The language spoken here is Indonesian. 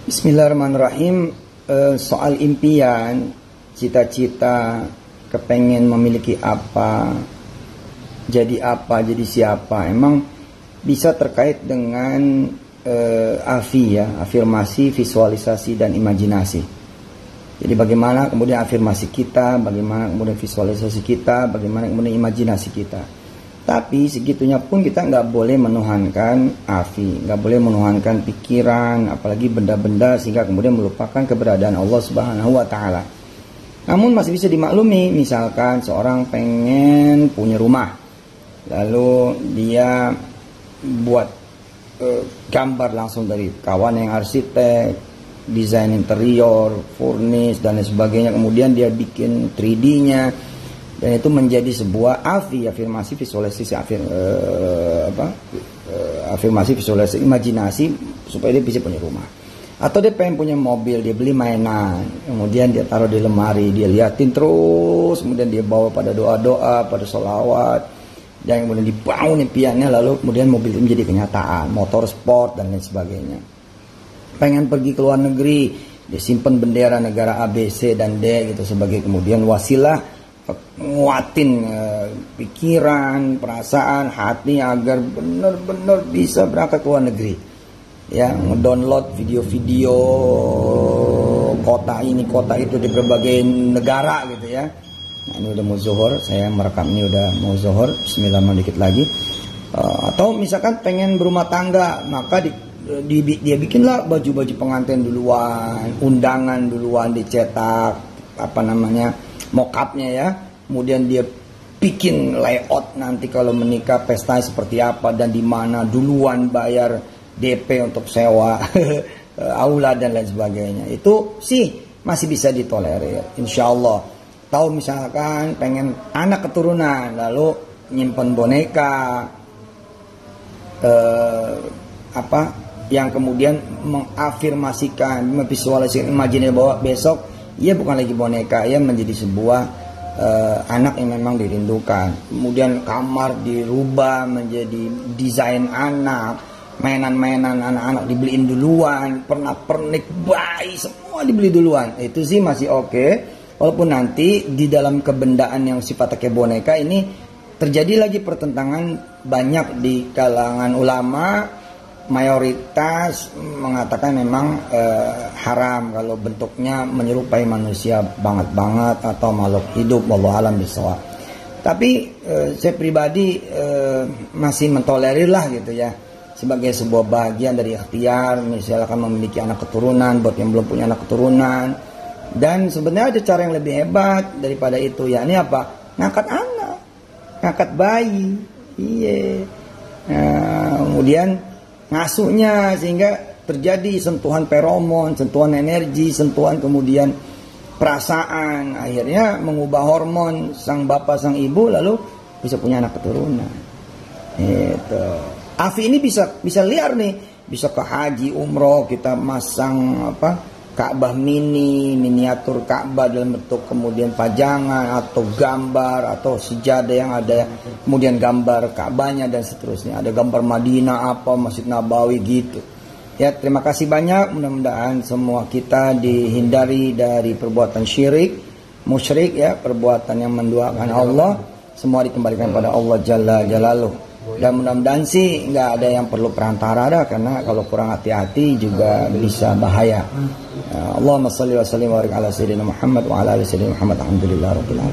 Bismillahirrahmanirrahim. Soal impian, cita-cita, kepengen memiliki apa, jadi siapa, emang bisa terkait dengan afirmasi, visualisasi, dan imajinasi. Jadi bagaimana kemudian afirmasi kita, bagaimana kemudian visualisasi kita, bagaimana kemudian imajinasi kita. Tapi segitunya pun kita nggak boleh menuhankan nggak boleh menuhankan pikiran, apalagi benda-benda, sehingga kemudian melupakan keberadaan Allah Subhanahu wa Ta'ala. Namun masih bisa dimaklumi, misalkan seorang pengen punya rumah, lalu dia buat gambar langsung dari kawan yang arsitek, desain interior, furnish dan lain sebagainya, kemudian dia bikin 3D-nya. Dan itu menjadi sebuah afirmasi, visualisasi, afirmasi, visualisasi, imajinasi, supaya dia bisa punya rumah. Atau dia pengen punya mobil, dia beli mainan, kemudian dia taruh di lemari, dia liatin terus, kemudian dia bawa pada doa-doa, pada sholawat, dan kemudian dibangun impiannya, lalu kemudian mobil itu menjadi kenyataan, motor sport dan lain sebagainya. Pengen pergi ke luar negeri, dia simpen bendera negara A, B, C, dan D gitu sebagai kemudian wasilah nguatin pikiran, perasaan, hati agar benar-benar bisa berangkat ke luar negeri. Ya, mendownload video-video kota ini, kota itu di berbagai negara gitu ya. Nah, ini udah mau zuhur, saya merekam ini udah mau zuhur, bismillah, dikit lagi. Atau misalkan pengen berumah tangga, maka dia bikinlah baju-baju pengantin duluan, undangan duluan dicetak, mock-up-nya ya. Kemudian dia bikin layout nanti kalau menikah pesta seperti apa dan di mana, duluan bayar DP untuk sewa aula dan lain sebagainya. Itu sih masih bisa ditolerir, insya Allah. Tahu misalkan pengen anak keturunan, lalu nyimpen boneka yang kemudian mengafirmasikan, memvisualisasikan, imajinasi bahwa besok ia bukan lagi boneka, ia menjadi sebuah anak yang memang dirindukan. Kemudian kamar dirubah menjadi desain anak, mainan-mainan anak-anak dibeliin duluan, pernak-pernik bayi semua dibeli duluan. Itu sih masih oke. Walaupun nanti di dalam kebendaan yang sifatnya kayak boneka ini terjadi lagi pertentangan banyak di kalangan ulama. Mayoritas mengatakan memang haram kalau bentuknya menyerupai manusia banget atau makhluk hidup, wallahu alam bisawab. Tapi saya pribadi masih mentolerir lah gitu ya, sebagai sebuah bagian dari ikhtiar, misalkan memiliki anak keturunan buat yang belum punya anak keturunan. Dan sebenarnya ada cara yang lebih hebat daripada itu, yakni apa? Ngangkat anak, ngangkat bayi. Iya. Kemudian ngasuhnya sehingga terjadi sentuhan feromon, sentuhan energi, sentuhan kemudian perasaan, akhirnya mengubah hormon sang bapak sang ibu, lalu bisa punya anak keturunan. Itu. Afi ini bisa liar nih, bisa ke haji, umroh, kita masang Ka'bah miniatur Ka'bah dalam bentuk kemudian pajangan atau gambar atau sejadah yang ada kemudian gambar Ka'bahnya dan seterusnya. Ada gambar Madinah Masjid Nabawi gitu. Ya, terima kasih banyak. Mudah-mudahan semua kita dihindari dari perbuatan musyrik ya, perbuatan yang menduakan Allah. Semua dikembalikan pada Allah Jalla Jalaluh. Dan mudah-mudahan sih nggak ada yang perlu perantara karena kalau kurang hati-hati juga bisa bahaya. Allahumma shalli wa sallim wa barik ala sayyidina Muhammad wa ala ali sayyidina Muhammad. Alhamdulillah rabbil alamin.